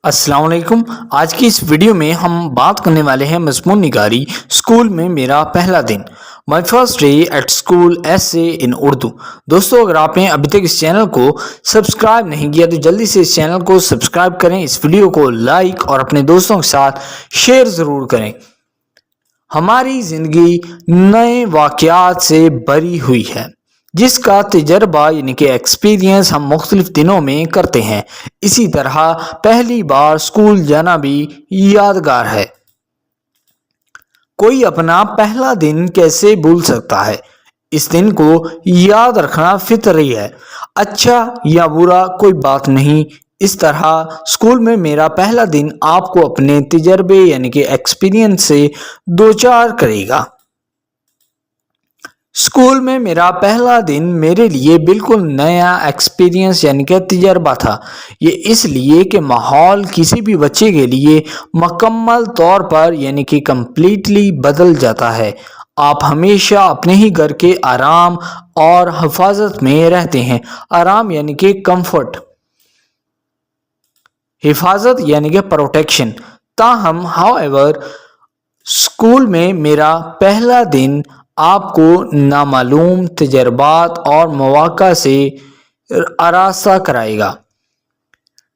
السلام علیکم۔ آج کی اس ویڈیو میں ہم بات کرنے والے ہیں مضمون نگاری اسکول میں میرا پہلا دن، my first day at school essay in Urdu. دوستو، اگر آپ نے ابھی تک اس چینل کو سبسکرائب نہیں کیا تو جلدی سے اس چینل کو سبسکرائب کریں، اس ویڈیو کو لائک اور اپنے دوستوں کے ساتھ شیئر ضرور کریں۔ ہماری زندگی نئے واقعات سے بھری ہوئی ہے، جس کا تجربہ یعنی کہ ایکسپیرینس ہم مختلف دنوں میں کرتے ہیں۔ اسی طرح پہلی بار اسکول جانا بھی یادگار ہے۔ کوئی اپنا پہلا دن کیسے بھول سکتا ہے؟ اس دن کو یاد رکھنا فطری ہے، اچھا یا برا کوئی بات نہیں۔ اس طرح اسکول میں میرا پہلا دن آپ کو اپنے تجربے یعنی کہ ایکسپیرینس سے دوچار کرے گا۔ اسکول میں میرا پہلا دن میرے لیے بالکل نیا ایکسپیرینس یعنی کہ تجربہ تھا۔ یہ اس لیے کہ ماحول کسی بھی بچے کے لیے مکمل طور پر یعنی کہ کمپلیٹلی بدل جاتا ہے۔ آپ ہمیشہ اپنے ہی گھر کے آرام اور حفاظت میں رہتے ہیں۔ آرام یعنی کہ کمفرٹ، حفاظت یعنی کہ پروٹیکشن۔ تاہم اسکول میں میرا پہلا دن آپ کو نامعلوم تجربات اور مواقع سے آراستہ کرائے گا۔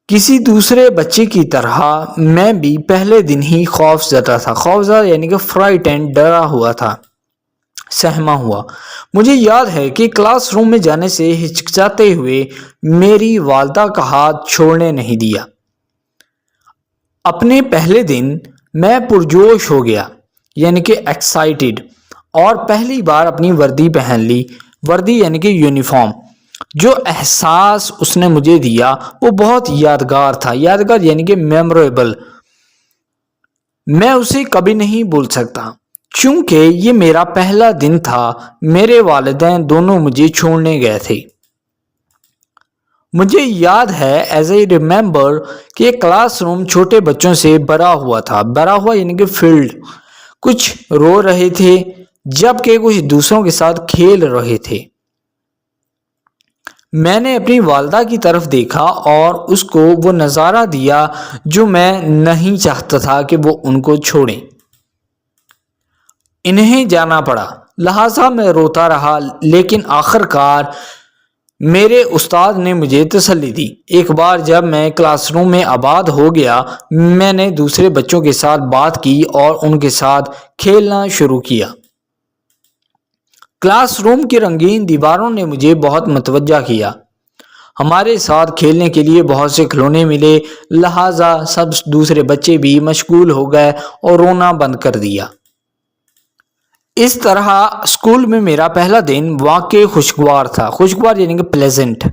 کسی دوسرے بچے کی طرح میں بھی پہلے دن ہی خوف زدہ تھا۔ خوف زدہ یعنی کہ فرائٹنڈ، ڈرا ہوا تھا، سہما ہوا۔ مجھے یاد ہے کہ کلاس روم میں جانے سے ہچکچاتے ہوئے میری والدہ کا ہاتھ چھوڑنے نہیں دیا۔ اپنے پہلے دن میں پرجوش ہو گیا یعنی کہ ایکسائٹڈ، اور پہلی بار اپنی وردی پہن لی۔ وردی یعنی کہ یونیفارم۔ جو احساس اس نے مجھے دیا وہ بہت یادگار تھا۔ یادگار یعنی کہ میموریبل۔ میں اسے کبھی نہیں بھول سکتا چونکہ یہ میرا پہلا دن تھا۔ میرے والدین دونوں مجھے چھوڑنے گئے تھے۔ مجھے یاد ہے ایز اے ریممبر کہ کلاس روم چھوٹے بچوں سے بھرا ہوا تھا۔ بھرا ہوا یعنی کہ فلڈ۔ کچھ رو رہے تھے جبکہ کچھ دوسروں کے ساتھ کھیل رہے تھے۔ میں نے اپنی والدہ کی طرف دیکھا اور اس کو وہ نظارہ دیا جو میں نہیں چاہتا تھا کہ وہ ان کو چھوڑیں۔ انہیں جانا پڑا، لہٰذا میں روتا رہا، لیکن آخرکار میرے استاد نے مجھے تسلی دی۔ ایک بار جب میں کلاس روم میں آباد ہو گیا، میں نے دوسرے بچوں کے ساتھ بات کی اور ان کے ساتھ کھیلنا شروع کیا۔ کلاس روم کی رنگین دیواروں نے مجھے بہت متوجہ کیا۔ ہمارے ساتھ کھیلنے کے لیے بہت سے کھلونے ملے، لہٰذا سب دوسرے بچے بھی مشغول ہو گئے اور رونا بند کر دیا۔ اس طرح اسکول میں میرا پہلا دن واقعی خوشگوار تھا۔ خوشگوار یعنی کہ پلیزنٹ۔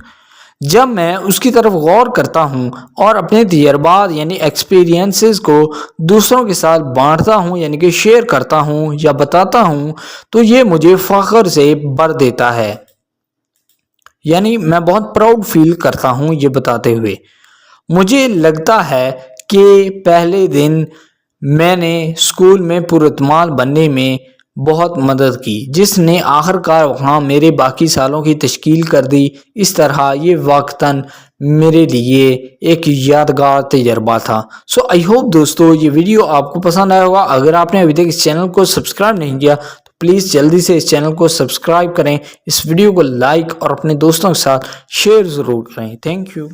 جب میں اس کی طرف غور کرتا ہوں اور اپنے تجربات یعنی ایکسپیرینسز کو دوسروں کے ساتھ بانٹتا ہوں یعنی کہ شیئر کرتا ہوں یا بتاتا ہوں تو یہ مجھے فخر سے بھر دیتا ہے۔ یعنی میں بہت پراؤڈ فیل کرتا ہوں یہ بتاتے ہوئے۔ مجھے لگتا ہے کہ پہلے دن میں نے اسکول میں پراعتماد بننے میں بہت مدد کی، جس نے آخرکار وہاں میرے باقی سالوں کی تشکیل کر دی۔ اس طرح یہ واقعتاً میرے لیے ایک یادگار تجربہ تھا۔ آئی ہوپ دوستو یہ ویڈیو آپ کو پسند آیا ہوگا۔ اگر آپ نے ابھی تک اس چینل کو سبسکرائب نہیں کیا تو پلیز جلدی سے اس چینل کو سبسکرائب کریں، اس ویڈیو کو لائک اور اپنے دوستوں کے ساتھ شیئر ضرور کریں۔ Thank you.